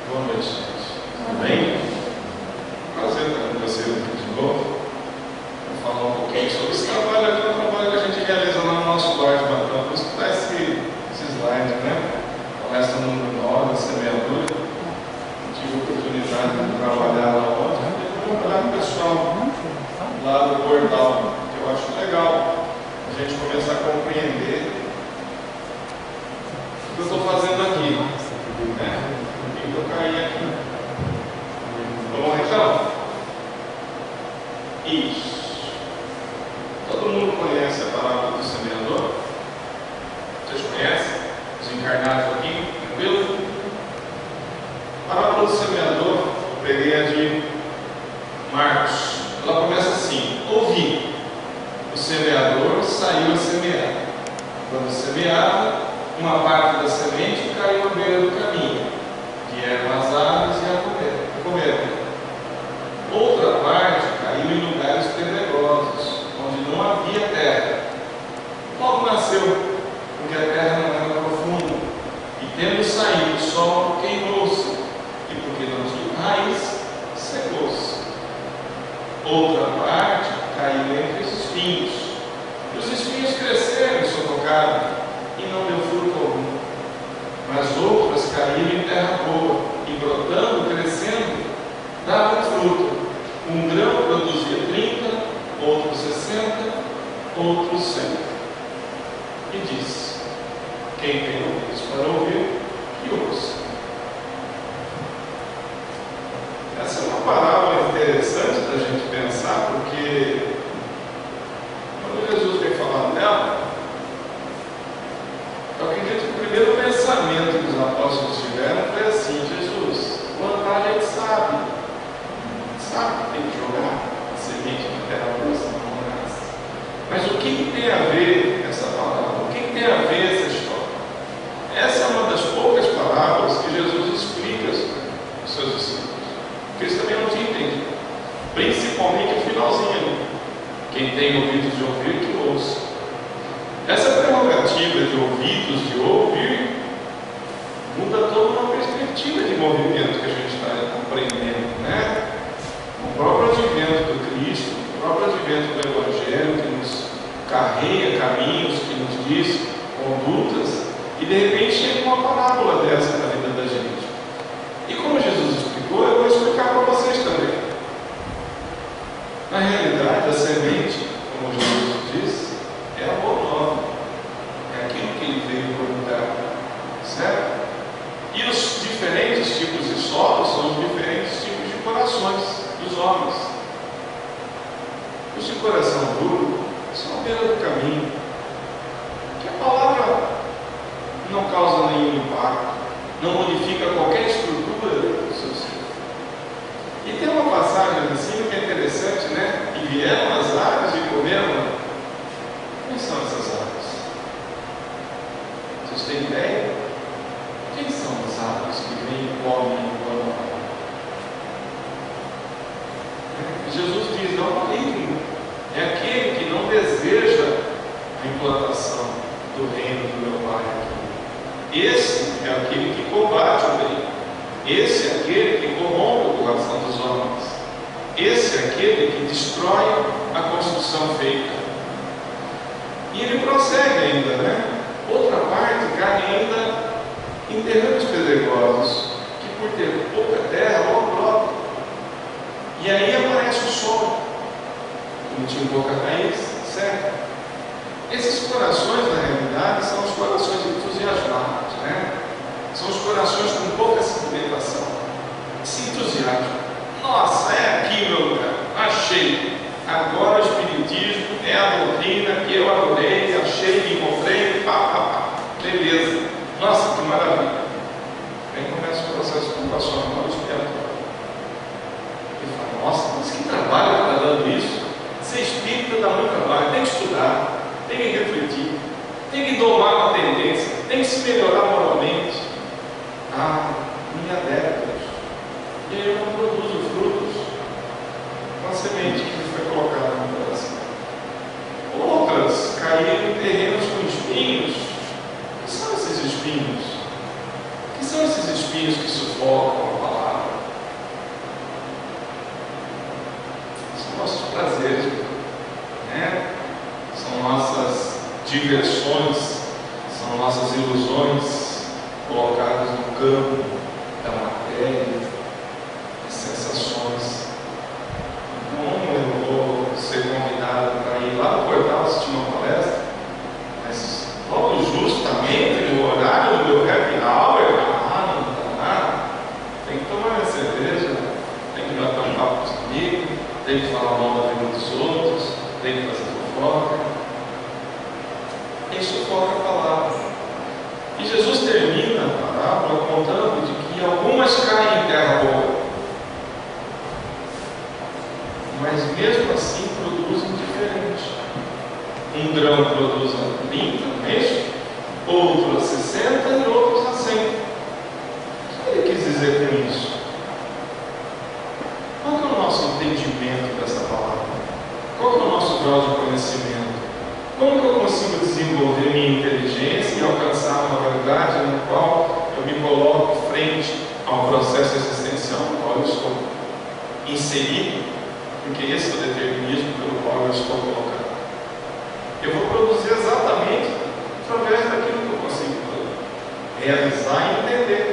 Boa noite, gente. Tudo bem? Prazer estar com vocês aqui de novo. Vou falar um pouquinho sobre esse trabalho aqui, um trabalho que a gente realiza lá no nosso lar de Batão. Por isso que está esse slide, né? Palestra número 9, semeadura. Tive a oportunidade de trabalhar lá ontem. Vou trabalhar com o pessoal lá do portal, que eu acho legal a gente começar a compreender o que eu estou fazendo aqui, né? Por que eu caí aqui? Vamos lá então? Isso. Todo mundo conhece a parábola do semeador? Vocês conhecem? Os encarnados aqui? Tranquilo? A parábola do semeador, eu peguei a de Marcos. Ela começa assim: ouvi. O semeador saiu a semear. Quando semeava, uma parte da semente caiu à beira do caminho, que eram as aves e a comer. Outra parte caiu em lugares pedregosos, onde não havia terra. Logo nasceu, porque a terra não era profunda, e tendo saído o sol, queimou-se, e porque não tinha raiz, secou-se. Outra parte caiu entre os espinhos, e os espinhos cresceram e sufocaram, e não deu fruto algum. Mas outras caíram em terra boa, e brotando, crescendo, davam fruto. Um grão produzia 30, outro 60, outro 100. E disse: quem tem ouvidos para ouvir, que ouça. Essa é uma parábola interessante para a gente pensar, porque quando Jesus vem falando dela, eu acredito que o primeiro pensamento que os apóstolos tiveram foi assim: Jesus, plantar a gente sabe que tem que jogar a semente na terra boa, não nasce. Mas o que tem a ver essa palavra? O que tem a ver essa história? Essa é uma das poucas parábolas que Jesus explica aos seus discípulos, porque eles também não tinham entendido, principalmente o finalzinho: quem tem ouvidos de ouvir, que ouça. Essa prerrogativa de ouvidos de ouvir muda toda uma perspectiva de movimento que a gente está aprendendo, né? O próprio advento do Cristo, o próprio advento do Evangelho, que nos carrega caminhos, que nos diz condutas, e de repente chega uma parábola dessa na vida da gente. E como Jesus explicou, eu vou explicar para vocês também. Na realidade, a semente, como Jesus disse, é a boa nova, é aquilo que ele veio perguntar, certo? E os diferentes tipos de solos são os diferentes tipos de corações dos homens. Os de coração duro são à beira do caminho, que a palavra não causa nenhum impacto, não modifica qualquer estrutura do seu ser. E tem uma passagem assim que é interessante, né? E vieram as aves e comeram. Quem são essas aves? Vocês têm ideia? Quem são as aves que vêm e comem e comem? Jesus diz: não é maligno, é aquele que não deseja a implantação do reino do meu Pai aqui. Esse é aquele que combate o bem. Esse é aquele que corrompe o coração dos homens. Esse é aquele que destrói a construção feita. E ele prossegue ainda, né? Outra parte cai ainda em terrenos pedregosos, que por ter pouca terra, logo brota. E aí aparece o sol, não tinha pouca raiz, certo? Esses corações, na realidade, são os corações entusiasmados, né? São os corações com pouca sedimentação. Esse entusiasmo: nossa, é aqui meu lugar, achei. Agora o Espiritismo é a doutrina que eu adorei, achei, me encontrei, beleza. Nossa, que maravilha. Aí começa o processo compassional expiatório. Ele fala: nossa, mas que trabalho que está dando isso? Ser espírita dá muito trabalho, tem que estudar, tem que refletir, tem que domar uma tendência, tem que se melhorar moralmente. Minha décadas. E aí eu não produzo frutos com a semente que foi colocada no coração. Outras caíram em terrenos com espinhos. O que são esses espinhos? O que são esses espinhos que sufocam alegre, de sensações. Como eu vou ser convidado para ir lá no portal assistir uma palestra, mas logo justamente no horário do meu happy hour, não dá nada. Tem que tomar minha cerveja, tem que bater um papo com os amigos, tem que falar mal da vida dos outros, tem que fazer fofoca. Isso sufoca a palavra. E Jesus termina a parábola contando de que algumas caem em terra boa, mas mesmo assim produzem diferente. Um grão produz a 30 meses, outro a 60 e outros a 100. O que ele quis dizer com isso? Qual é o nosso entendimento dessa palavra? Qual é o nosso grau de conhecimento? Como que eu consigo desenvolver minha inteligência e alcançar uma realidade na qual eu me coloco frente ao processo existencial no qual eu estou inserido? Porque esse é o determinismo pelo qual eu estou colocado. Eu vou produzir exatamente através daquilo que eu consigo realizar e entender.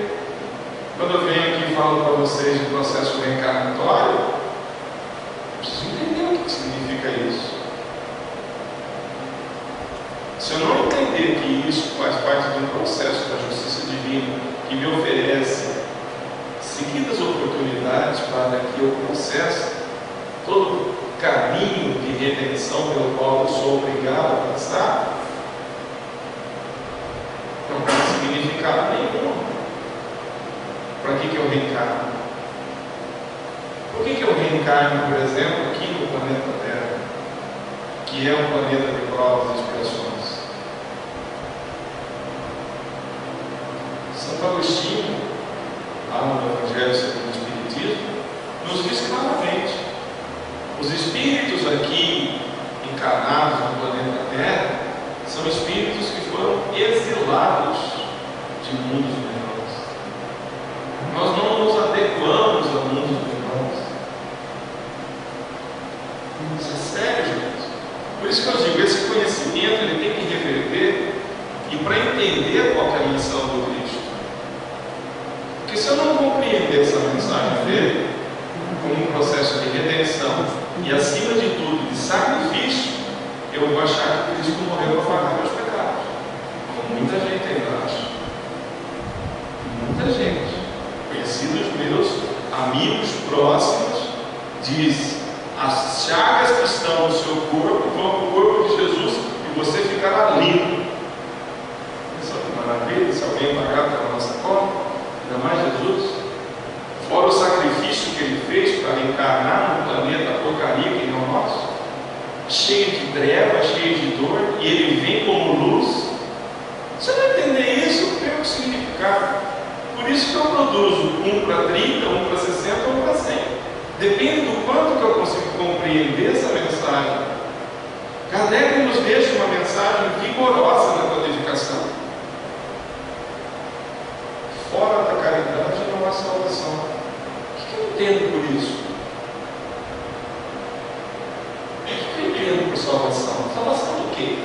Quando eu venho aqui e falo para vocês do processo reencarnatório, eu preciso entender o que significa isso. Se eu não entender que isso faz parte de um processo da justiça divina que me oferece seguidas oportunidades para que eu processe todo o caminho de redenção pelo qual eu sou obrigado a passar, não tem significado nenhum. Para que eu reencarno? Por que eu reencarno, por exemplo, aqui no planeta Terra, que é um planeta de provas e expiações? Santo Agostinho, lá no Evangelho segundo o Espiritismo, nos diz claramente: os espíritos aqui encarnados no planeta Terra são espíritos que foram exilados de mundos menores. Nós não nos adequamos a mundos menores. Isso é sério, gente. Por isso que eu digo, esse conhecimento ele tem que reverter e para entender qual é a missão do Cristo. Porque se eu não compreender essa mensagem dele como um processo de redenção e, acima de tudo, de sacrifício, eu vou achar que Cristo morreu para pagar meus pecados. Como muita gente ainda acha. Muita gente, conhecidos meus, amigos próximos, diz: as chagas que estão no seu corpo vão para o corpo de Jesus e você ficará limpo. Pensa que maravilha, se alguém pagar pela nossa conta, ainda mais Jesus. Fora o sacrifício que ele fez para encarnar no planeta porcaria que não é nosso, cheio de treva, cheio de dor, e ele vem como luz. Você vai entender isso, tem um significado. Por isso que eu produzo um para 30, um para 60, um para 100. Depende do quanto que eu consigo compreender essa mensagem. Kardec nos deixa uma mensagem vigorosa na codificação. Fora da caridade não há salvação. O que eu entendo por isso? O que eu entendo por salvação? Salvação do quê?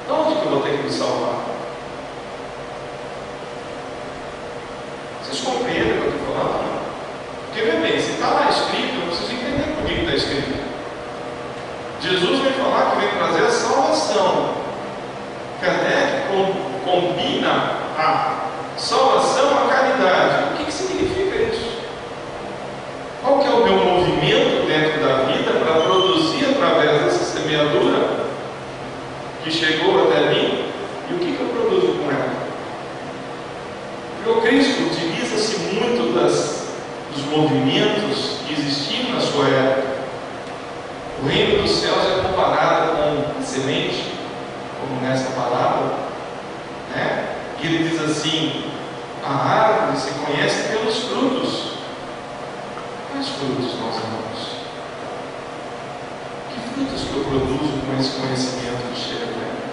De onde que eu vou ter que me salvar? Vocês compreendem o que eu estou falando? Porque, veja bem, se está lá escrito, eu preciso entender por que está escrito. Jesus vem falar que vem trazer a salvação. Kardec combina a salvação à caridade. O que significa isso? Qual que é o meu movimento dentro da vida para produzir através dessa semeadura que chegou até mim? E o que eu produzo com ela? Porque o Cristo utiliza-se muito dos movimentos que existiam na sua época. O reino dos céus é comparado com a semente, como nessa palavra, né? E ele diz assim: a árvore se conhece pelos frutos. Quais frutos, meus irmãos? Que frutos que eu produzo com esse conhecimento que chega até mim?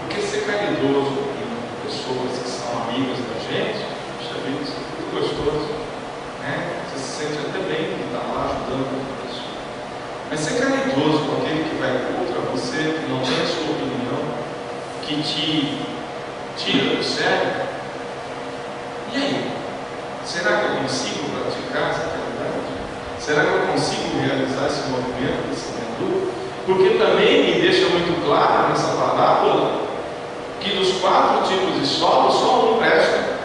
Porque ser caridoso com pessoas que são amigas da gente, puxa vida, isso é muito gostoso, né? Você se sente até bem de estar lá ajudando outra pessoa. Mas ser caridoso com aquele que vai contra você, que não tem a sua opinião, que te tira do sério, será que eu consigo praticar essa caridade? Será que eu consigo realizar esse movimento, esse movimento? Porque também me deixa muito claro nessa parábola que dos 4 tipos de solo, só um presta.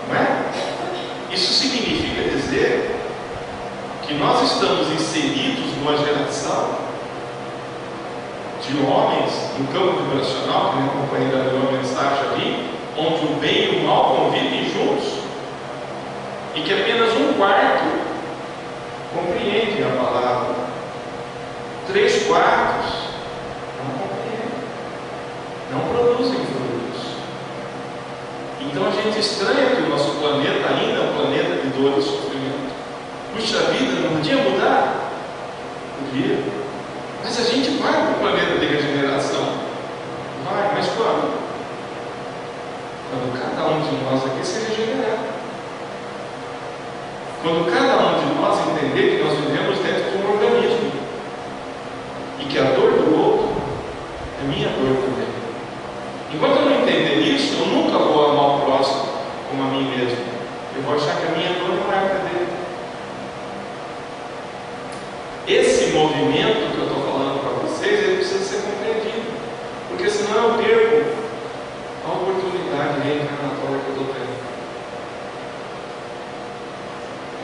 Não é? Isso significa dizer que nós estamos inseridos numa geração de homens no campo vibracional, que a companheira deu uma mensagem ali, onde o bem e o mal convivem juntos, e que apenas 1/4 compreendem a palavra, 3/4 não compreendem, não produzem frutos. Então a gente estranha que o nosso planeta ainda é um planeta de dor e sofrimento. Puxa vida, não podia mudar? Podia. Mas a gente vai para o planeta de regeneração. Vai, mas quando? Quando cada um de nós aqui se regenerar. Quando cada um de nós entender que nós vivemos dentro de um organismo. E que a dor do outro é minha dor também. Enquanto eu não entender isso, eu nunca vou amar o próximo como a mim mesmo. Eu vou achar que a minha dor não é a dele. Esse movimento que eu estou falando para vocês, ele precisa ser compreendido, porque senão eu perco a oportunidade reencarnatória que eu estou tendo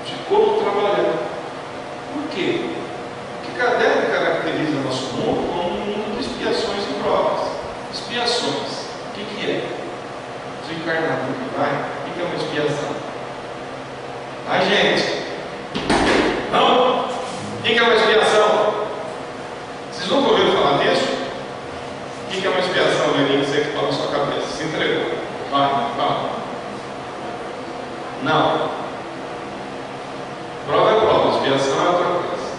de como trabalhar. Por quê? Porque Kardec caracteriza nosso mundo como um mundo de expiações e provas. Expiações, o que é? Desencarnado que vai, o que é uma expiação? Ai, gente, não? O que é uma expiação? Vocês nunca ouviram falar disso? O que é uma expiação, Lenin? Você que fala na sua cabeça. Se entregou. Vai, fala. Não. Prova é prova. Expiação é outra coisa.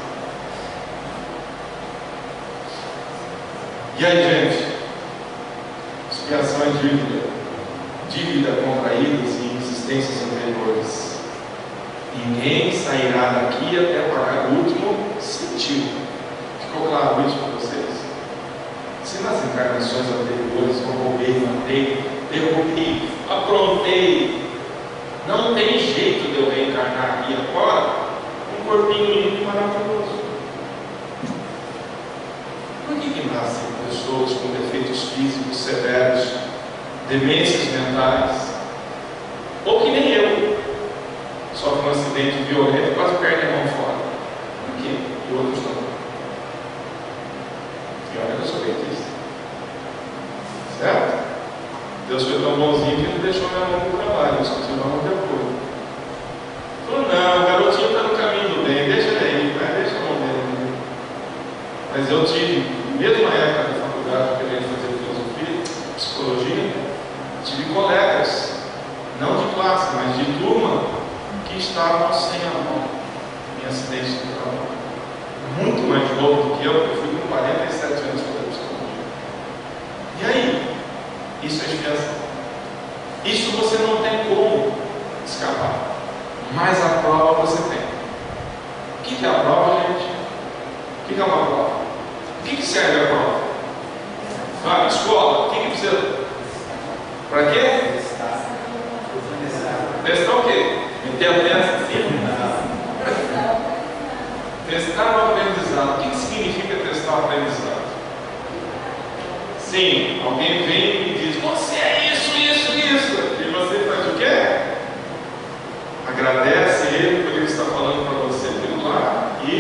E aí, gente? Expiação é dívida. Dívida contraída em existências anteriores. Ninguém sairá daqui até pagar o último centavo. Ficou claro isso para vocês? Se nas encarnações anteriores eu roubei, matei, derrubei, aprontei, não tem jeito de eu reencarnar aqui agora um corpinho lindo e maravilhoso. Por que nascem pessoas com defeitos físicos severos, demências mentais, ou que nem eu? Sofre um acidente violento e quase perde a mão fora. Por quê? E outros não. E olha que eu sou dentista. Certo? Deus foi tão bonzinho que não deixou minha mão no trabalho, só tirou a mão de apoio. Falou, não, o garotinho está no caminho do bem, deixa ele aí, vai, deixa a mão dele. Mas eu tive, mesmo na época da faculdade, que a gente fazia filosofia, psicologia, tive colegas, não de classe, mas de turma, que estavam sem a mão em acidentes de trabalho. Muito mais novo do que eu fui com 47 anos para psicologia. E aí? Isso é expiação. Isso você não tem como escapar. Mas a prova você tem. O que é a prova, gente? O que é uma prova? O que serve a prova? Ah, escola, o que precisa? Para quê? Testar o quê? Meter a testa assim? Testar o aprendizado. O que significa testar o aprendizado? Sim, alguém vem e me diz, você é isso. E você faz o quê? Agradece ele por ele estar falando para você pelo lado e...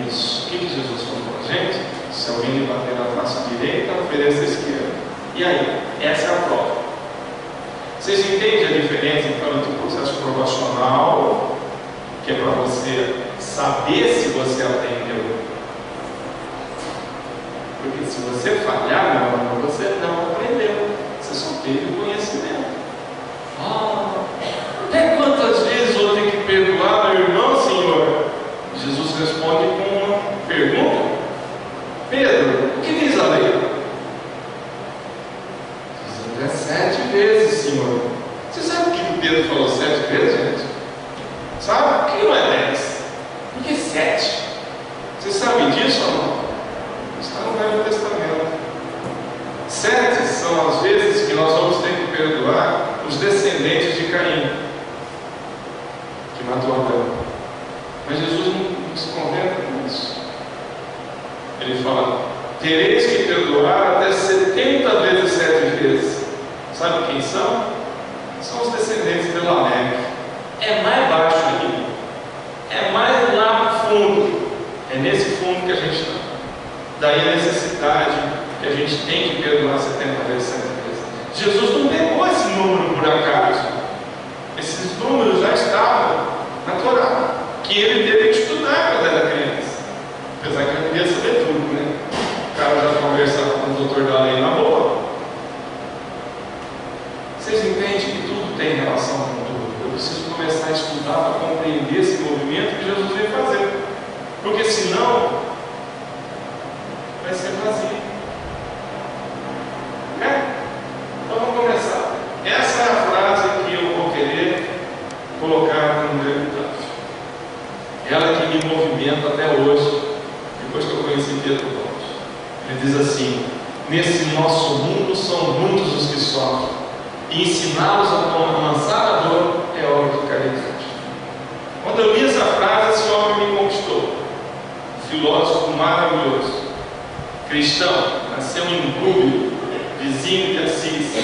Isso. O que Jesus falou para a gente? Se alguém lhe bater na face direita, ofereça a esquerda. E aí? Essa é a prova. Vocês entendem a diferença então entre o processo provacional, que é para você saber se você aprendeu? Porque se você falhar, meu amor, você não aprendeu. Você só teve o conhecimento. Até quantas vezes eu tenho que perdoar meu irmão, Senhor? Jesus responde com uma pergunta. Pedro, o que diz a lei? Diz, é 7 vezes, Senhor. Você sabe o que Pedro falou 7 vezes, gente? Sabe? Por que não é 10? Por que 7? Você sabe disso ou não? Está no Velho Testamento. perdoar os descendentes de Caim, que matou Abel. Mas Jesus não se contenta com isso. Ele fala: tereis que perdoar até 70 vezes 7 vezes. Sabe quem são? São os descendentes de Lameque. É mais baixo aqui. É mais lá no fundo. É nesse fundo que a gente está. Daí a necessidade que a gente tem que perdoar 70 vezes 7 vezes. Jesus não pegou esse número por acaso. Esses números já estavam na Torá, que ele teve que estudar quando era criança. Apesar que ele não devia saber tudo, né? O cara já conversava com o doutor da lei na boa. Vocês entendem que tudo tem relação com tudo. Eu preciso começar a estudar para compreender esse movimento que Jesus veio fazer. Porque senão vai ser vazio. Então vamos começar. Essa é a frase que eu vou querer colocar no meu epitáfio. Ela que me movimenta até hoje, depois que eu conheci Pedro Gomes. Ele diz assim: nesse nosso mundo são muitos os que sofrem, e ensiná-los a amansar a dor é obra de caridade. Quando eu li essa frase, esse homem me conquistou. Filósofo maravilhoso, cristão, nasceu em Rúbio, vizinho de Assis,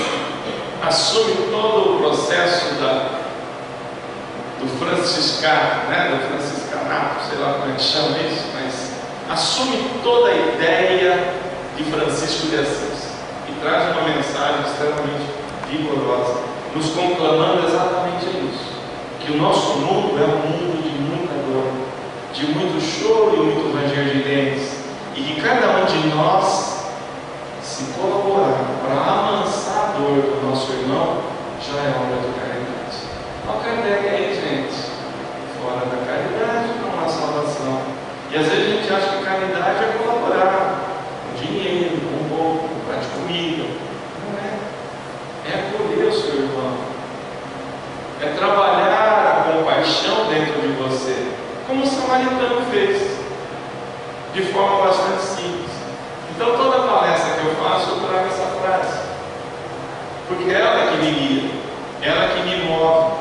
assume todo o processo do franciscano, do franciscanato, sei lá como é que chama isso, mas assume toda a ideia de Francisco de Assis e traz uma mensagem extremamente vigorosa, nos conclamando exatamente isso, que o nosso mundo é um mundo de muita dor, de muito choro e muito ranger de dentes, e que cada um de nós, se colaborar para amansar a dor do nosso irmão, já é obra de caridade. Olha o Kardec aí, gente. Fora da caridade não há salvação. E às vezes a gente acha que caridade é colaborar com dinheiro, com roupa, com prato de comida. Não é. É acolher o seu irmão. É trabalhar a compaixão dentro de você, como o samaritano fez, de forma bastante simples. Então toda palestra que eu faço, eu trago essa frase, porque é ela que me guia, ela que me move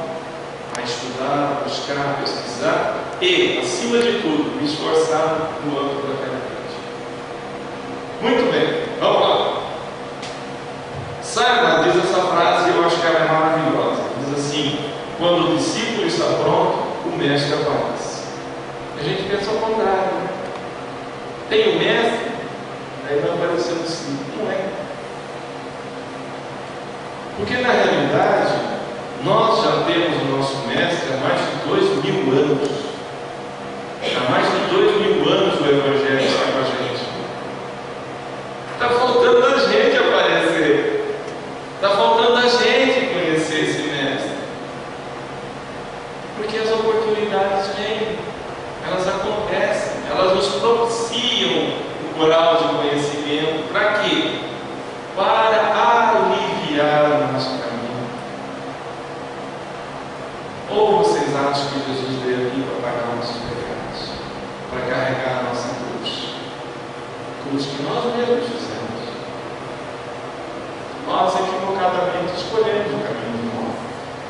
a estudar, buscar, pesquisar e, acima de tudo, me esforçar no âmbito da caridade. Muito bem, vamos lá. Simon diz essa frase e eu acho que ela é maravilhosa. Diz assim: quando o discípulo está pronto, o mestre aparece. A gente pensa ao contrário, né? Tem o mestre, aí vai aparecer o discípulo. Não é. Porque na realidade, nós já temos o nosso mestre há mais de 2000 anos. Há mais de 2000 anos o Evangelho está com a gente. Está faltando a gente aparecer. Está faltando a gente conhecer esse mestre. Porque as oportunidades vêm, elas acontecem, elas nos propiciam o grau de conhecimento. Para quê? Para aliviar o nosso caminho. Ou vocês acham que Jesus veio aqui para pagar nossos pecados, para carregar a nossa cruz, cruz que nós mesmos fizemos? Nós equivocadamente escolhemos o caminho do mal.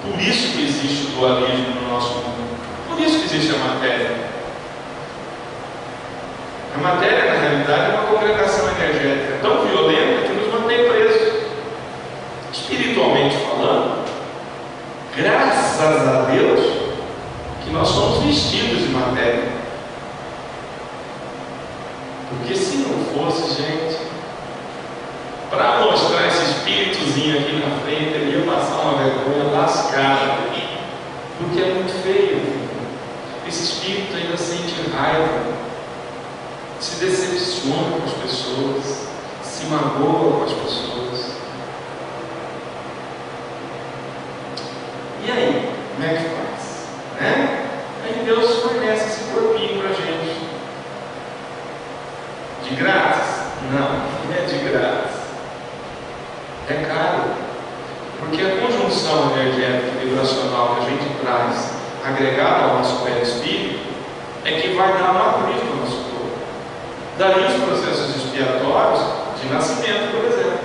Por isso que existe o dualismo no nosso mundo. Por isso que existe a matéria. A matéria, na realidade, é uma congregação energética tão violenta que nos mantém presos. Espiritualmente falando, graças a Deus que nós somos vestidos de matéria. Porque se não fosse, gente, para mostrar esse espíritozinho aqui na frente, ele ia passar uma vergonha lascada, porque é muito feio. Esse espírito ainda sente raiva, se decepciona com as pessoas, se magoa com as pessoas. E aí, como é que faz? Né? Aí Deus fornece esse corpinho para a gente. De grátis? Não, não é de grátis. É caro. Porque a conjunção energética e vibracional que a gente traz, agregada ao nosso perispírito, é que vai dar uma luz no nosso corpo. Daí os processos expiatórios de nascimento, por exemplo.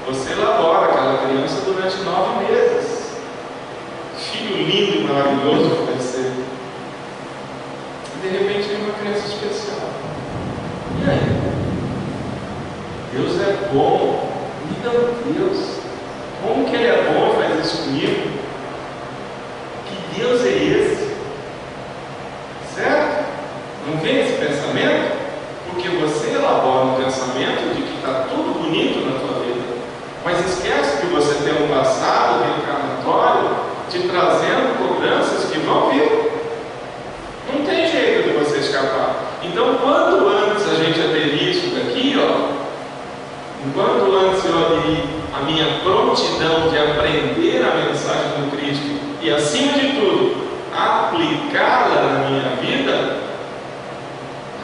Você elabora aquela criança durante 9 meses. Filho lindo e maravilhoso que vai ser. E de repente vem uma criança especial. E aí? Deus é bom. Meu Deus, como que Ele é bom e faz isso comigo? Que Deus é esse? Certo? Não vem esse pensamento? Porque você elabora um pensamento de que está tudo bonito na tua vida, mas esquece que você tem um passado reencarnatório te trazendo cobranças que vão vir. Não tem jeito de você escapar. Então, quanto antes a gente aderir isso daqui, enquanto antes eu aderir a minha prontidão de aprender a mensagem do Cristo e, acima de tudo, aplicá-la na minha vida,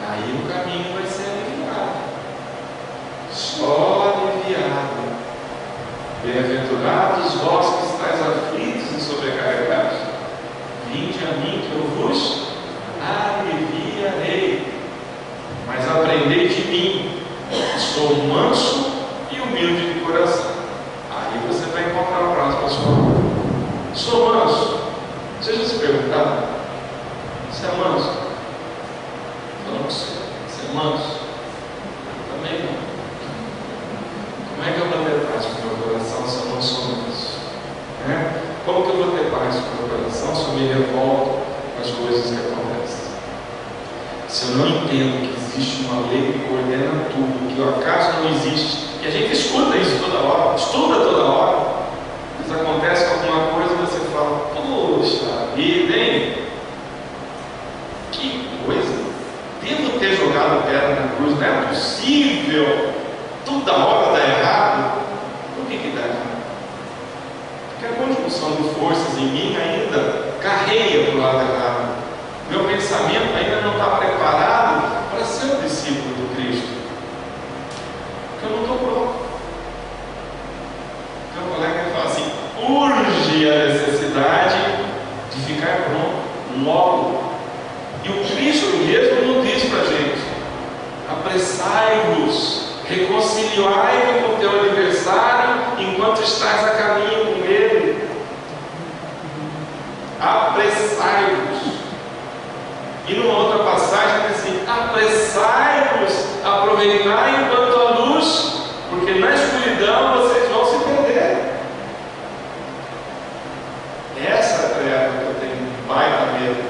aí o caminho vai ser aliviado. Só aliviado. Bem-aventurados vós que estáis aflitos e sobrecarregados, vinde a mim que eu vos aliviarei. Mas aprendei de mim, sou manso e humilde de coração. Aí você vai encontrar o prazo para a sua vida. Sou manso. Você já se perguntaram? Você é manso? Falando que você é manso? Eu também não. Como é que eu vou ter paz com o meu coração se eu não sou manso? Como que eu vou ter paz com o meu coração se eu me revolto com as coisas que acontecem? Se eu não entendo que existe uma lei que coordena tudo, que o acaso não existe, e a gente escuta isso toda hora, estuda toda hora, mas acontece alguma coisa e você fala, poxa vida, hein? Que coisa! Devo ter jogado pedra na cruz, não é possível! Toda hora dá errado. Por que dá errado? Porque a conjunção de forças em mim ainda carreia para o lado errado. Meu pensamento ainda não está preparado para ser o discípulo do Cristo. Porque eu não estou pronto. Então o colega fala assim, urge a necessidade de ficar pronto logo. E o Cristo mesmo não diz para a gente, apressai-vos, reconciliai-vos com o teu adversário enquanto estás a caminho com ele. Apressai-vos. E numa outra passagem diz assim, apressai-vos, aproveitai enquanto a luz, porque na escuridão vocês vão se perder. Essa é a que eu tenho um baita medo,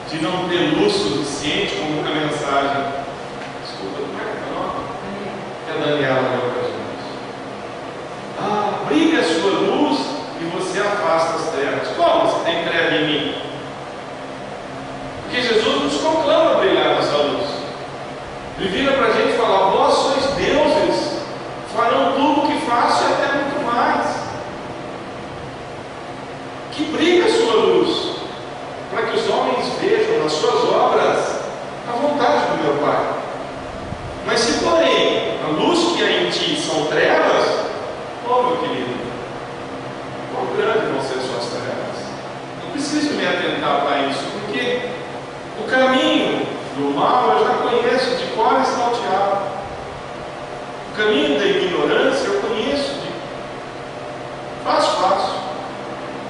de não ter luz suficiente como uma mensagem. Desculpa, como é que é o nome? É Daniela leu para a gente. Brilha a sua luz e você afasta as trevas. Como você tem treva em mim? Porque Jesus nos conclama a brilhar nessa luz. Ele vira para a gente e fala, vós sois deuses, farão tudo o que faço e até muito mais. Que brilhe a sua luz, para que os homens vejam nas suas obras a vontade do meu Pai. Mas se porém a luz que há em ti são trevas, meu querido, quão grande vão ser suas trevas? Não preciso me atentar para isso, porque o caminho do mal eu já conheço de cor e salteado. O caminho da ignorância eu conheço de fácil.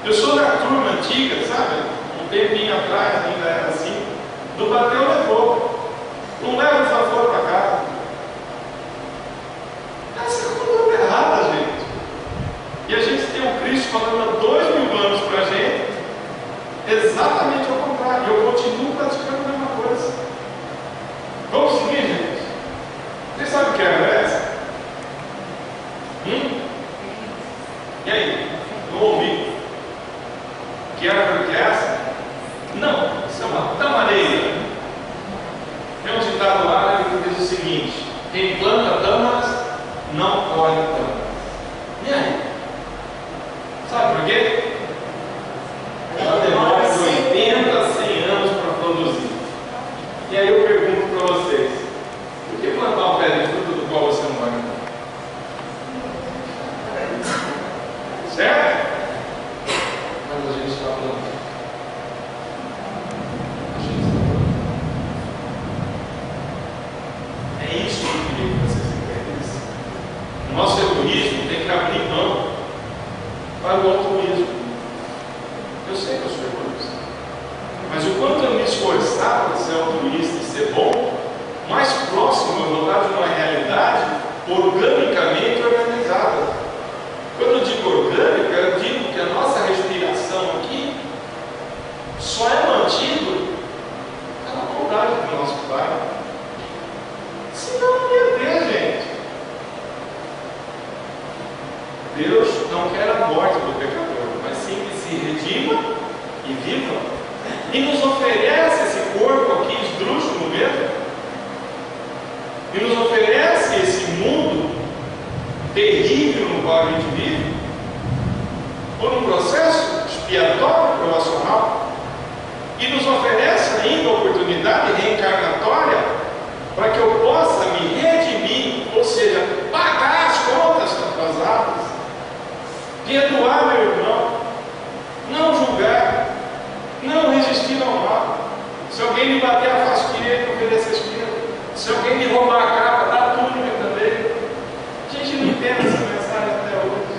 Eu sou da turma antiga, sabe? Um tempinho atrás ainda era assim, do bateu levou. Não leva desaforo para casa. Essa é a coisa errada, gente. E a gente tem um Cristo falando há 2000 anos para a gente, exatamente ao contrário. Eu continuo praticando a mesma coisa. Vamos seguir, gente? Vocês sabem o que é essa? E aí? Não ouvi? Que árvore que é essa? Não, isso é uma tamareira. Tem um ditado árabe que diz o seguinte: quem planta tâmaras não colhe tâmaras. E aí? Sabe por quê? Ela demora de 80 a 100 anos para produzir. E aí eu pergunto para vocês: por que plantar um pé de fruta do qual você não vai comer? Certo? Mas a gente está plantando. É isso que eu queria que vocês entendam. para o altruísmo. Eu sei que eu sou egoísta, mas o quanto eu me esforçar para ser altruísta e ser bom, mais próximo eu vou estar de uma realidade organicamente organizada. Quando eu digo orgânica, eu digo que a nossa respiração aqui só é mantida pela bondade do nosso Pai. Senão não ia ter, gente. Deus não quer a morte do pecador, mas sim que se redima e viva. E nos oferece esse corpo aqui esdrúxulo mesmo. E nos oferece esse mundo terrível no qual a gente vive, por um processo expiatório, provacional, e nos oferece ainda a oportunidade reencarnatória para que eu possa me redimir, ou seja, pagar as contas atrasadas, perdoar meu irmão, não julgar, não resistir ao mal. Se alguém me bater a face direita, eu ofereço a esquerda. Se alguém me roubar a capa, dá a túnica também. A gente não entende essa mensagem até hoje.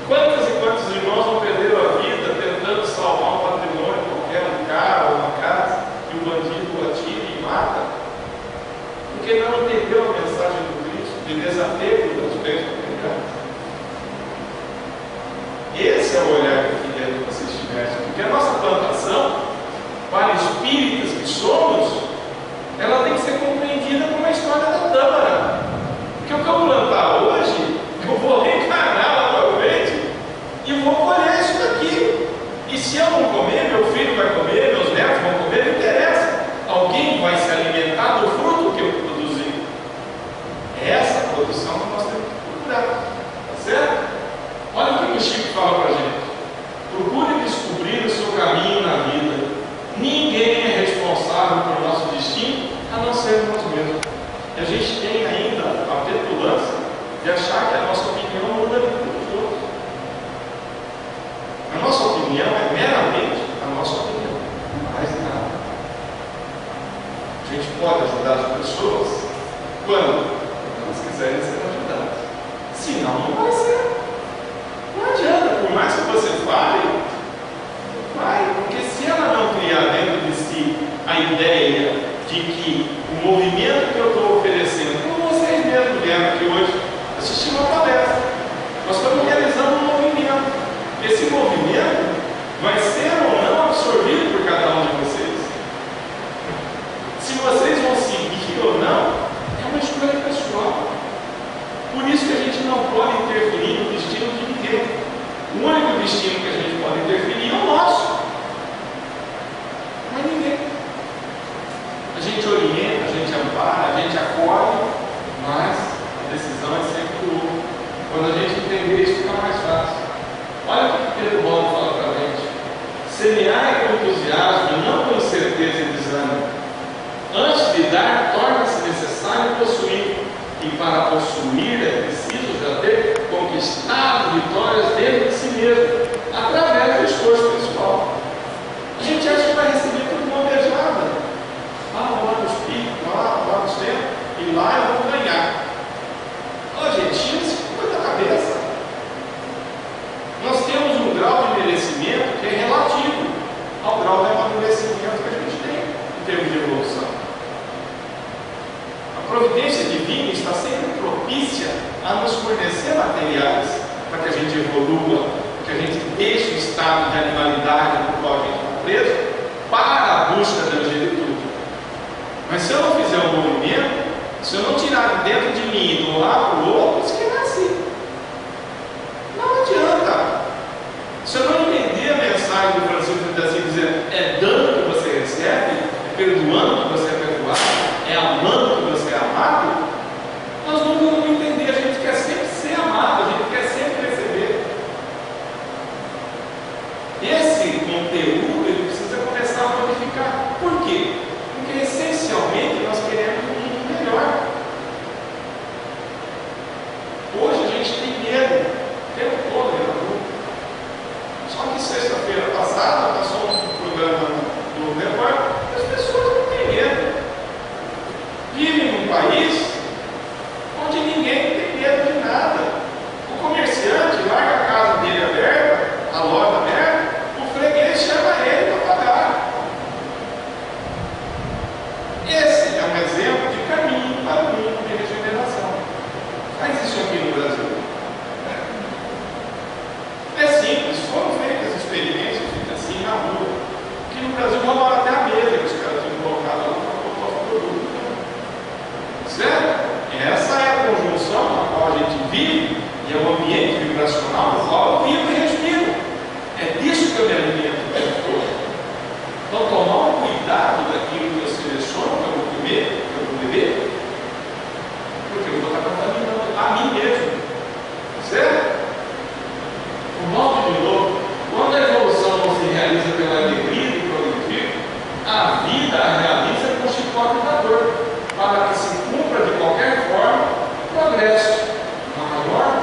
Quantos e quantos irmãos não perderam a vida tentando salvar um patrimônio qualquer, um carro ou uma casa, que o bandido atira e mata, porque não entendeu a mensagem do Cristo de desapego das bens materiais? Esse é o olhar que eu queria que vocês tivessem, porque a nossa plantação, para espíritas que somos, ela tem que ser compreendida como a história da tâmara. Porque o que eu plantar hoje, eu vou reencarnar novamente e vou colher isso daqui. E se eu não comer, meu filho vai comer, meus netos vão comer, não interessa. Alguém vai se alimentar do fruto que eu produzi. É essa a produção que nós temos que procurar. Tá certo? Olha o que o Chico fala para a gente. Procure descobrir o seu caminho na vida. Ninguém é responsável pelo nosso destino, a não ser nós mesmos. E a gente tem ainda a petulância de achar que a nossa opinião muda a vida dos outros. A nossa opinião é meramente a nossa opinião, mais nada. A gente pode ajudar as pessoas quando elas quiserem ser ajudadas. Senão, não vai ser. Não adianta, por mais que você fale, vai, porque se ela não criar dentro de si a ideia de que o movimento que eu estou oferecendo, como vocês mesmos vieram aqui hoje, assistir uma palestra, nós estamos realizando um movimento. Esse movimento vai ser ou não absorvido por cada um de vocês. Se vocês vão seguir ou não, é uma escolha pessoal. Por isso que a gente não pode interferir no destino de ninguém. O único destino que a gente pode interferir é o nosso. Mas ninguém. A gente orienta, a gente ampara, a gente acolhe, mas a decisão é sempre do outro. Quando a gente entender isso, fica mais fácil. Olha o que Pedro Romo fala para a gente. Semear com entusiasmo, não com incerteza e desânimo. Antes de dar, torna-se necessário possuir. E para possuir é preciso já ter conquistado vitórias dentro de si mesmo, através do esforço pessoal. A gente acha que vai receber tudo de uma beijada. Vou lá no espírito, lá no centro, e lá eu vou ganhar. Ó, gente, tira isso da cabeça. Nós temos um grau de merecimento que é relativo ao grau de amadurecimento que a gente tem em termos de evolução. A providência divina está sempre propícia a nos fornecer materiais para que a gente evolua, que a gente deixe o estado de animalidade no qual a gente está preso para a busca da angelitude. Mas se eu não fizer um movimento, se eu não tirar de dentro de mim e doar para o outro, isso que não é assim. Não adianta. Se eu não entender a mensagem do Francisco de Assis dizer é dando que você recebe, é perdoando que você é perdoado, é amando que você é amado, nós não vamos entender. A gente quer sempre ser amado, a gente quer sempre receber. Esse conteúdo ele precisa começar a modificar. Por quê? Porque essencialmente nós queremos um mundo melhor. Hoje a gente tem medo o tempo todo na rua. Só que sexta-feira passada passou um programa do repórter, as pessoas não têm medo.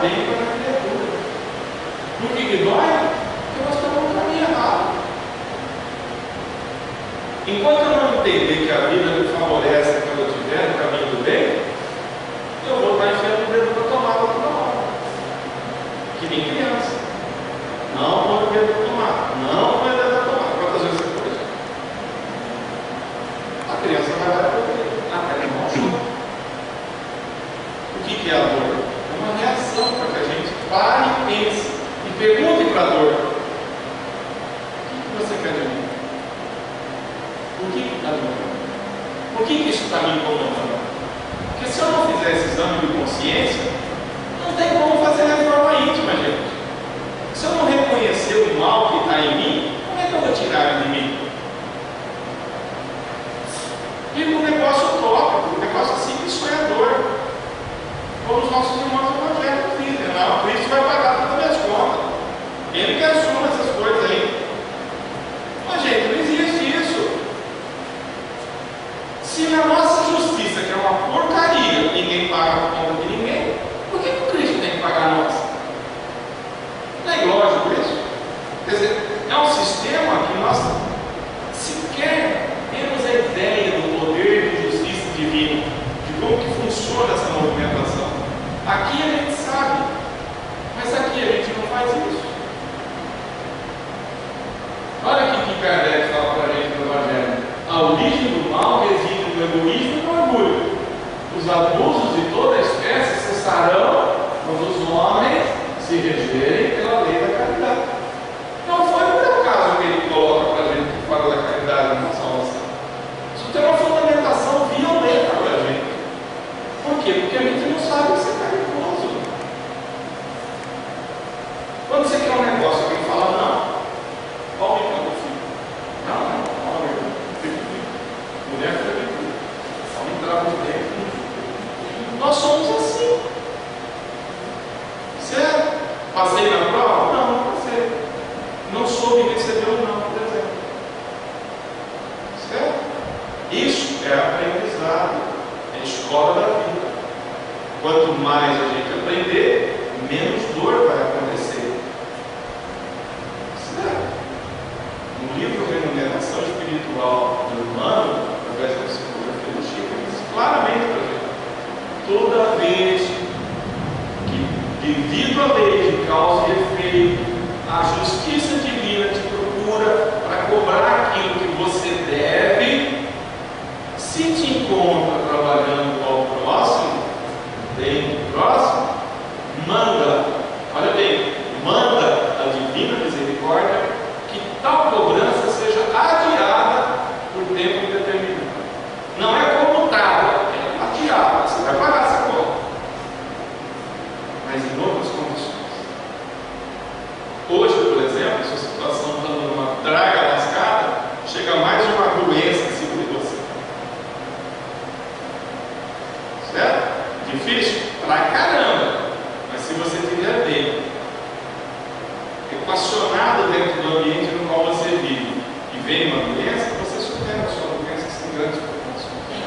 bem para a criatura. Por que dói? Porque nós estamos no caminho errado. Enquanto eu não entender que a vida me favorece quando eu estiver no caminho do bem, eu vou estar enfiando o dedo para tomar toda hora. Que nem criança. Não põe o dedo para tomar. Não põe o dedo para tomar. Quantas vezes você pode? A criança vai lá para o dedo. Até que não chora. O que é a dor? É uma reação para que a gente pare e pense. E pergunte para a dor: o que você quer de mim? Por que está doendo? Por que isso está me incomodando? Porque se eu não fizer esse exame de consciência, não tem como fazer reforma íntima, gente. Se eu não reconhecer o mal que está em mim, como é que eu vou tirar ele de mim? E o negócio tópico, o negócio simples sonhador. Como os nossos irmãos evangélicos dizem: não, Cristo vai pagar todas as minhas contas. Ele que assuma essas coisas aí. Mas, gente, não existe isso. Se na nossa justiça, que é uma porcaria, ninguém paga a conta de ninguém, por que o Cristo tem que pagar a nossa? Não é lógico isso? Quer dizer, é um sistema que nós sequer temos a ideia do poder de justiça divina, de como que funciona essa movimentação. Aqui a gente sabe, mas aqui a gente não faz isso. Olha aqui que Kardec fala para a gente no Evangelho: a origem do mal reside no egoísmo e no orgulho. Os abusos de toda espécie cessarão quando os homens se regerem pela lei da caridade. Não foi o meu caso que ele coloca para a gente que fala da caridade na salvação. Isso tem uma fundamentação violenta para a gente. Por quê? Porque a gente não sabe ser caridoso. Quando você quer um negócio, alguém fala não. Olha o meu filho. Não, olha o meu filho. Mulher fica bem tudo. Só não entrar por dentro. Nós somos assim. Certo? Passei na prova? Não passei. Não soube receber um não, por exemplo. Certo? Isso é aprendizado. É a escola da vida. Quanto mais a gente aprender, menos dor vai acontecer. Certo? No livro Remuneração Espiritual do Humano, através da psicografia do Chico, ele diz claramente para a gente: toda vez que, devido à lei de causa e efeito, a justiça divina te procura para cobrar aquilo que você deve, se te encontra trabalhando ao próximo, bem do próximo, manda, olha bem, manda a divina misericórdia que tal cobrança seja adiada por tempo indeterminado. Não é comutada, é adiada. Você vai pagar essa conta, mas em outras condições. Hoje, por exemplo, se a situação está dando uma draga lascada, chega mais uma doença em cima de você. Certo? Difícil? Pra caramba. Mas se você estiver bem, equacionado dentro do ambiente no qual você vive, e vem uma doença, você supera a sua doença sem grandes proporções.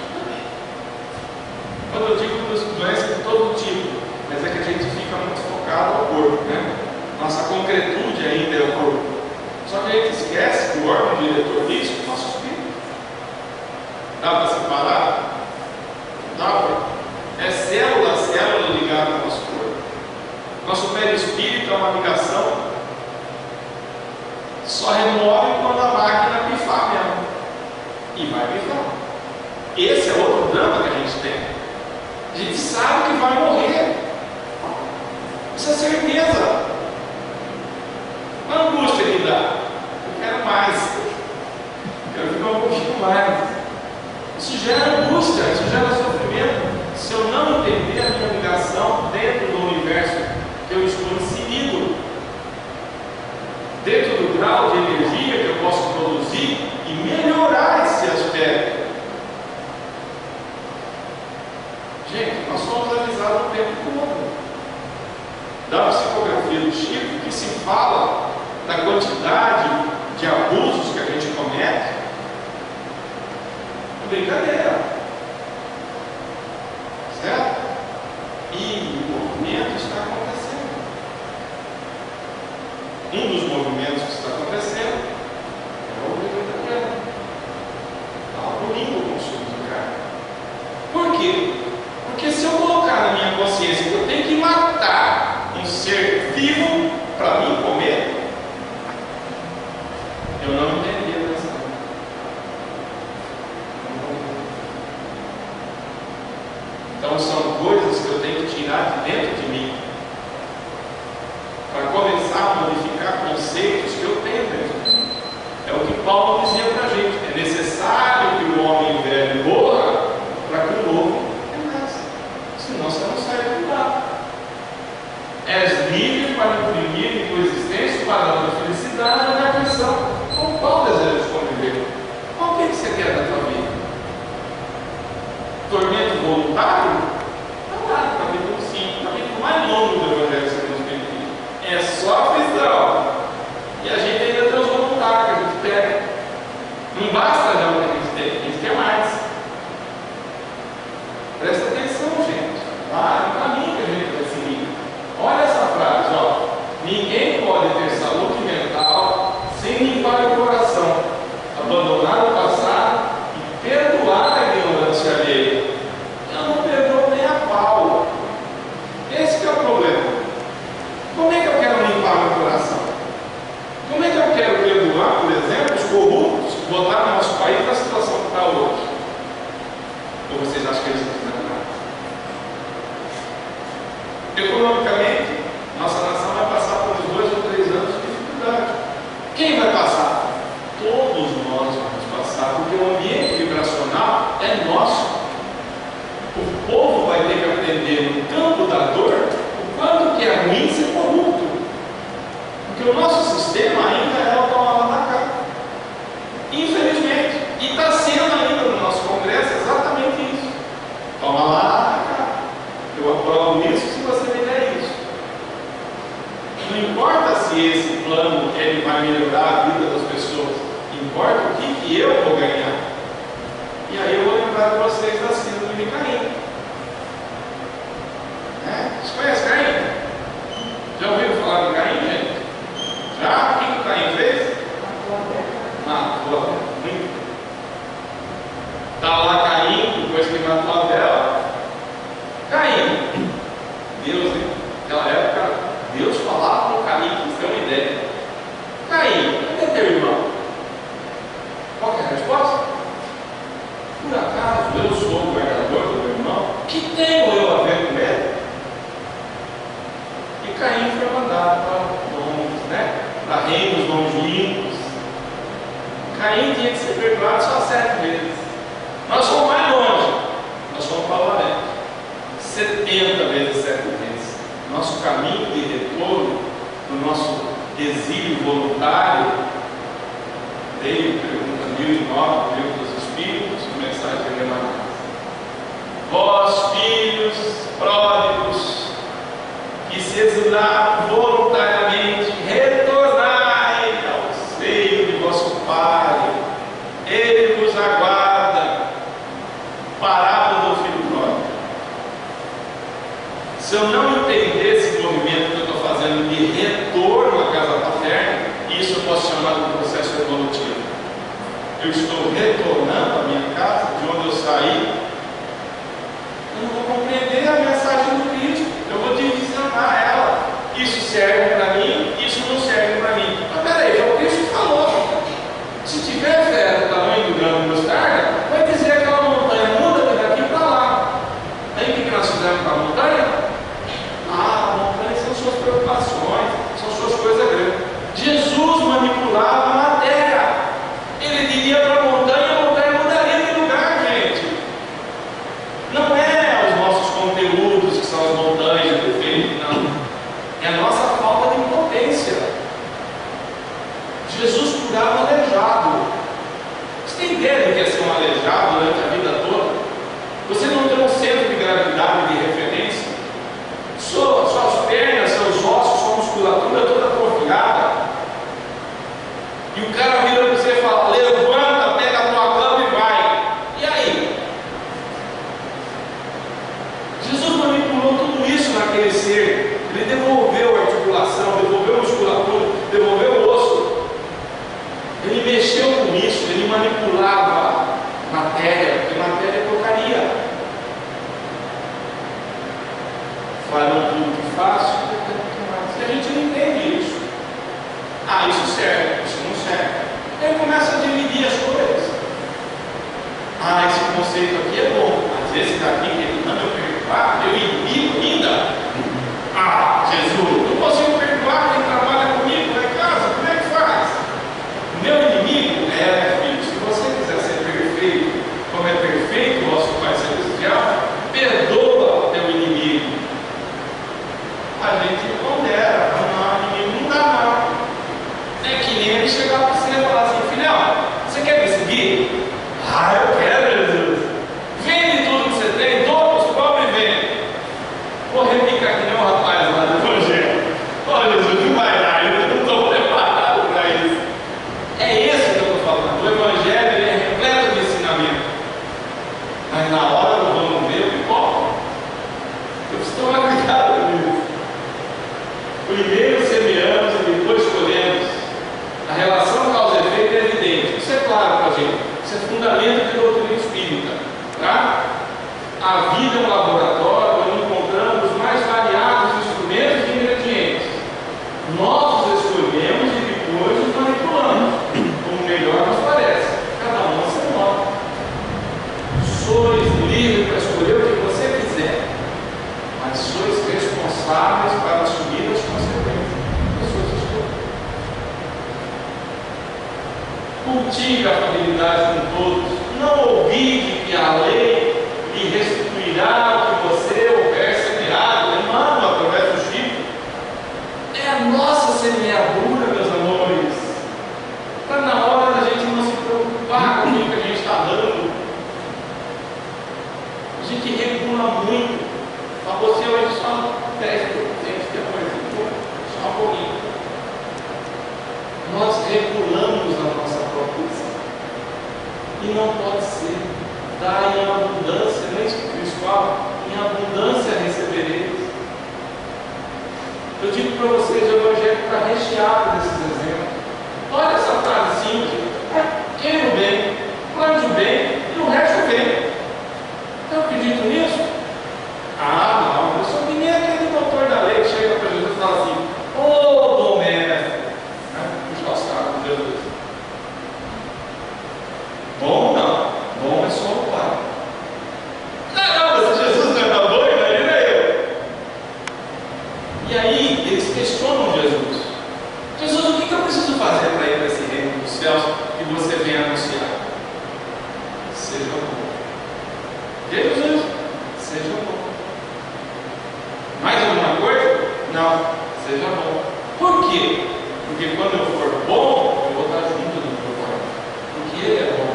Quando eu digo doença de todo tipo, mas é que a gente fica muito focado ao corpo, né? Nossa concretude ainda é o corpo. Só que a gente esquece que o órgão diretor disso é o nosso espírito. Dá para separar? Dá para. É célula a célula ligada ao nosso corpo. Nosso perispírito é uma ligação. Só remove quando a máquina pifar mesmo. E vai pifar. Esse é outro drama que a gente tem. A gente sabe que vai morrer. Isso é certeza. A angústia que dá. Eu quero mais. Eu quero ficar um pouquinho mais. Isso gera angústia, isso gera sofrimento. Se eu não entender a minha ligação dentro do universo que eu estou inserido, dentro do grau de energia que eu posso produzir e melhorar esse aspecto. Gente, nós somos avisados o tempo todo. Da psicografia do Chico, que se fala da quantidade de abusos que a gente comete, é brincadeira. Certo? E o movimento está acontecendo. Então são coisas que eu tenho que tirar de dentro de mim, para começar a modificar conceitos que eu tenho dentro de mim. É o que Paulo dizia para a gente: é necessário que o homem velho morra para que o novo renasça, senão você não sai do lado. És livre para imprimir em tua existência o padrão da felicidade e da aflição com qual desejas conviver. Qual que você quer da tua vida? Tormento voluntário? Não dá, capítulo 5, capítulo mais longo do Evangelho segundo o Espiritismo. É só cristão. E a gente ainda tem os voluntários que a gente pega. Não basta já o que a gente quer mais. Presta atenção, gente. Ah, é o caminho que a gente vai seguir. Olha essa frase, ó. Ninguém pode ter saúde mental sem limpar o coração, abandonar o passado e perdoar a ignorância alheia. Eu não perdoo nem a pau. Esse que é o problema. Como é que eu quero limpar meu coração? Como é que eu quero perdoar, por exemplo, os corruptos que botaram nosso país na situação que está hoje? Ou vocês acham que eles não fizeram nada? Economicamente, nossa nação vai passar por uns 2 ou 3 anos de dificuldade. Quem vai passar? Todos nós vamos passar, porque o ambiente vibracional é nosso. O povo vai ter que aprender no campo da dor o quanto que é ruim ser corrupto, porque o nosso sistema ainda é o toma lá da cá, infelizmente, e está sendo ainda no nosso congresso exatamente isso. Toma lá da cá, eu aprovo isso se você me der isso. Não importa se esse plano ele vai melhorar a vida das pessoas, importa o que eu vou ganhar. E aí eu vou lembrar de vocês da síndrome de Caim. Vocês conhecem Caim? Já ouviram falar de Caim, gente? Já? O que o Caim fez? Matou. Está lá Caim, depois que matou Abel. Caim, Deus, hein? Naquela época, Deus falava com Caim, para você ter uma ideia. Caim, cadê teu irmão? Qual que é a resposta? Por acaso eu sou o guardador do meu irmão? Que tenho eu a ver com ele? E Caim foi mandado para longe, para reinos longínquos. Caim tinha que ser perdoado só 7 vezes. Nós fomos mais longe, nós fomos para o além. 70 vezes 7 vezes. Nosso caminho de retorno, do nosso exílio voluntário, veio, pergunta 1009, do Livro dos Espíritos, mensagem de Renan. Vós, filhos pródigos, que se exilaram voluntariamente, retornai ao seio de vosso Pai, Ele vos aguarda. Parábola do filho pródigo. Se eu não entender esse movimento que eu estou fazendo de retorno à casa paterna, isso eu posso chamar de processo evolutivo. Eu estou retornando à minha casa, de onde eu saí. Eu não vou compreender a mensagem do Cristo. Eu vou divisionar ela. Isso serve para mim, isso não serve para mim. Mas peraí, é o que Cristo falou. Se tiver fé do tamanho do grão de mostarda, vai dizer que aquela montanha muda daqui para lá. Aí o que nós fizemos com a montanha? A montanha são suas preocupações, são suas coisas grandes. Jesus manipulava a matéria. Ele diria para a montanha mudaria de lugar, gente. Não é os nossos conteúdos que são as montanhas do feito, não. É a nossa falta de impotência. Jesus curava aleijado. Você tem ideia do que é ser um aleijado durante a vida toda? Você não tem um centro de gravidade de referência? Suas pernas, seus ossos, sua musculatura toda atrofiada. E o cara vira para você e fala: levanta, pega a tua cama e vai. E aí? Jesus manipulou tudo isso naquele ser. Ele devolveu a articulação, devolveu a musculatura, devolveu o osso. Ele mexeu com isso, ele manipulava a matéria, porque matéria é porcaria. Farão tudo que faço, se a gente não entende isso. Isso serve, isso não serve. Aí começa a dividir as coisas. Esse conceito aqui é bom, mas esse daqui, ele não, eu perco. perdoar meu inimigo ainda? Ah, Jesus, não consigo perdoar quem trabalha comigo lá em casa, como é que faz? Meu inimigo filho, se você quiser ser perfeito, como é perfeito o vosso Pai Celestial, perdoa teu inimigo. A gente pondera, não, inimigo não dá não. É que nem ele chegar para você e falar assim, filhão, você quer me seguir? Ah, eu quero, Jesus. Vende tudo que você tem, todos os pobres vendem. Vou repicar que nem um rapaz lá do Evangelho. Ó, Jesus, não vai dar, eu não estou preparado para isso. É isso que eu estou falando. O Evangelho ele é repleto de ensinamento. Mas na hora do vamos ver o pipoca, eu preciso tomar cuidado com isso. Primeiro semeamos e depois colhemos. A relação causa e efeito é evidente. Isso é claro para a gente. Isso é fundamento de doutrina espírita. Tá? A vida é um laboratório onde encontramos os mais variados instrumentos e ingredientes. Nós os escolhemos e depois os manipulamos, como melhor nos parece. Cada um a seu modo. Sois livres para escolher o que você quiser, mas sois responsáveis para assumir as consequências das suas escolhas. Cultive a fidelidade com todos. Não ouvide que a lei lhe restituirá o que você houver semeado. Emmanuel, através do Chico. É a nossa semeadura, meus amores. Está na hora da gente não se preocupar com o que a gente está dando. A gente regula muito. Mas você hoje só 10%, depois só um pouquinho. Nós regulamos a nossa propulsão. E não pode ser. Dá em abundância, não é isso que Cristo fala? Em abundância recebereis. Eu digo para vocês, o Evangelho está recheado desses exemplos. Olha essa frase simples. Quem o bem, plante o bem e o resto vem. Eu acredito nisso? Ah, não, eu sou que nem aquele doutor da lei que chega para Jesus e fala assim: ô bom mestre, puxa os caras com Jesus. Bom não, bom é só o Pai. Não, se Jesus não é da boa, imagina eu. E aí eles questionam Jesus: Jesus, o que eu preciso fazer para ir para esse reino dos céus que você vem anunciar? Seja bom. Jesus, seja bom. Mais alguma coisa? Não, seja bom. Por quê? Porque quando eu for bom, eu vou estar junto do meu Pai. Porque Ele é bom.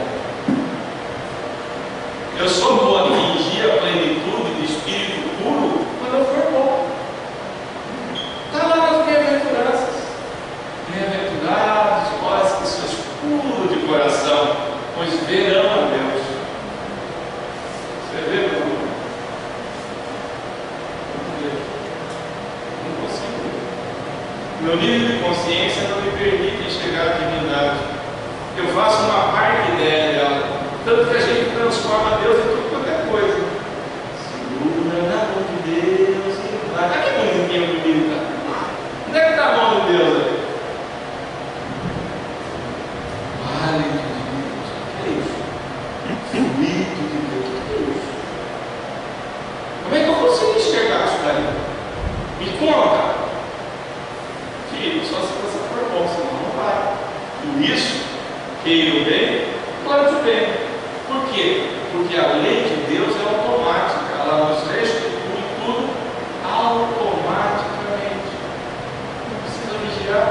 Eu só vou atingir a plenitude de espírito puro quando eu for bom. Está lá nas bem-aventuranças. Bem-aventurados vós que sois puros de coração, pois verão a Deus. Você vê, meu irmão? Não consigo. Meu nível de consciência não me permite chegar à divindade. Eu faço uma parte ideia dela. Tanto que a gente transforma Deus em tudo quanto é coisa. Segura na mão de Deus e vai. Aqui é um musiquinho bonita. Onde é que está a mão de Deus ali? Vale de Deus. O que é isso? Fluido de Deus. O que é isso? Como é que eu consigo enxergar isso daí? Me conta. Filho, só se você for bom, senão não vai. Por isso, queira o bem, plante o bem. Por quê? Porque a lei de Deus é automática. Ela nos restitui tudo automaticamente. Não precisa vigiar.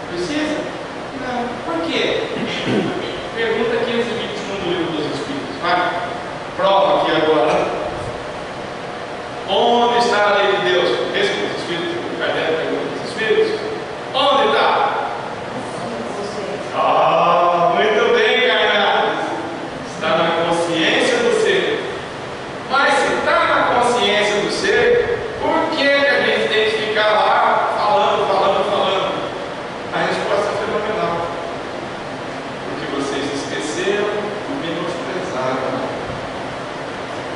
Precisa? Não. Por quê? Pergunta 521 do Livro dos Espíritos. Vai. Prova aqui agora. Onde está a lei de Deus? Esse que os Espíritos, Kardec pergunta os Espíritos. Onde está? Muito bem, Kardec. Está na consciência do ser. Mas se está na consciência do ser, por que a gente tem que ficar lá falando? A resposta é fenomenal. Porque vocês esqueceram e menosprezaram.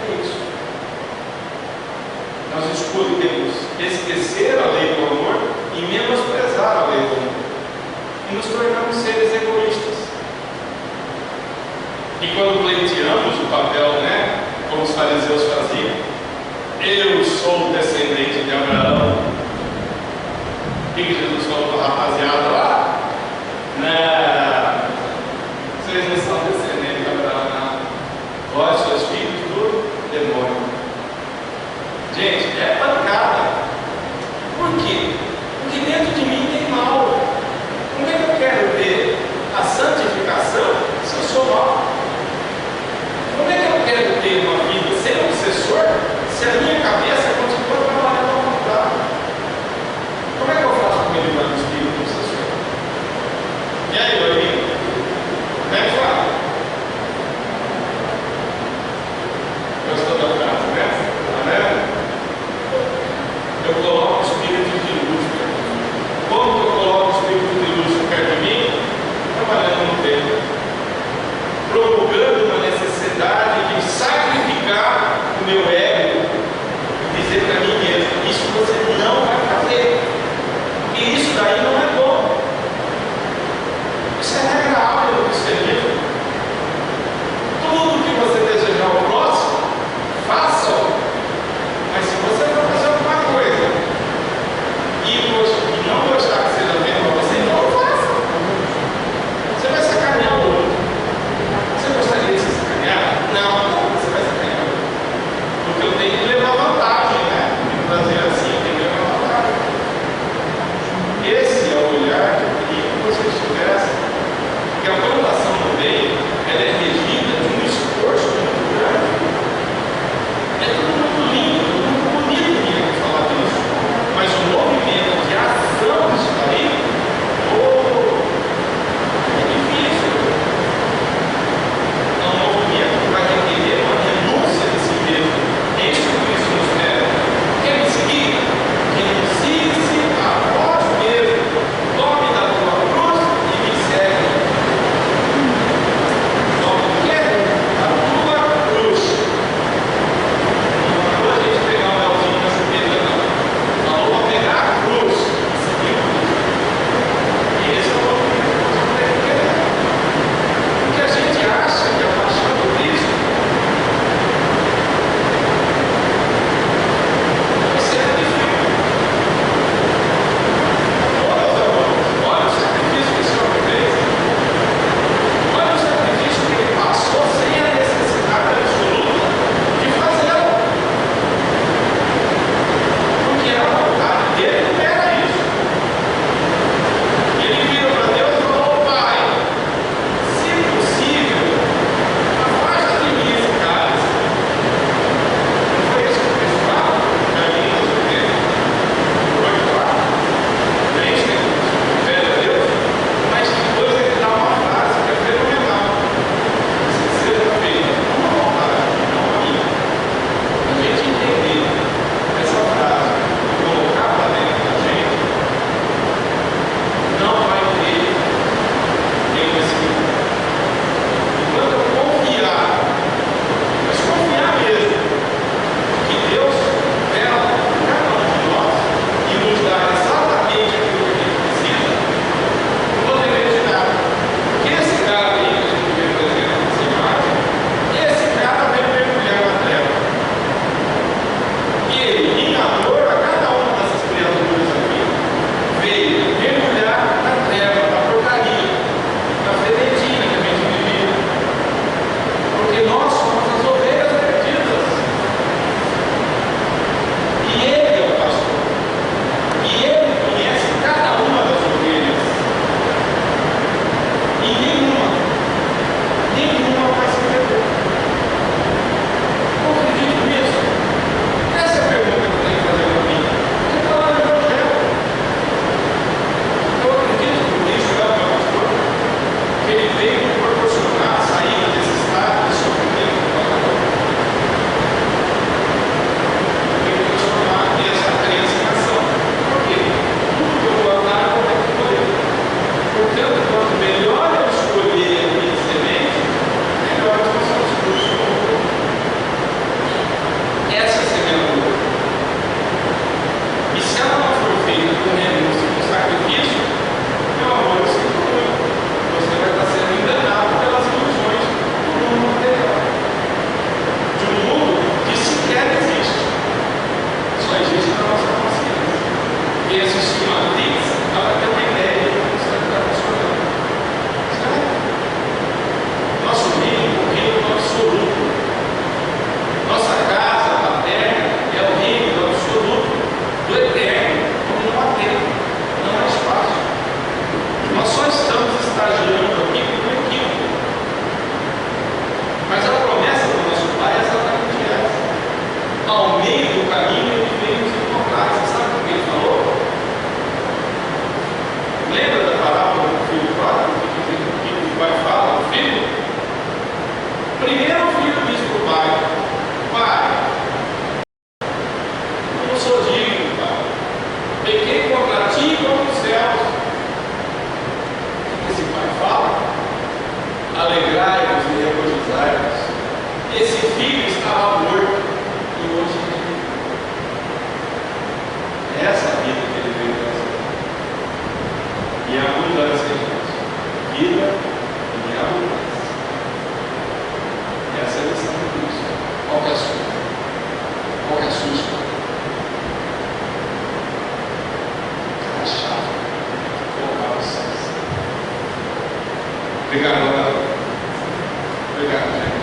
É isso. Nós escolhemos esquecer a lei do amor e menosprezar a lei do amor. E nos tornamos seres egoístas. E quando pleiteamos o papel, como os fariseus faziam, o meu ego e dizer para mim mesmo: isso você não vai fazer. E isso daí não é bom. Isso é regra áurea do cristianismo. Tudo que você desejar ao próximo, faça-o. Mas se você for fazer alguma coisa e não gostar que seja feito para você, não faça. Você vai sacanear o outro. Você gostaria de ser sacaneado? Não, você vai sacanear o outro. No que é a sua? Qual que é a sua escolha? É a chave. Colocar vocês. Obrigado, Ana. Obrigado, gente.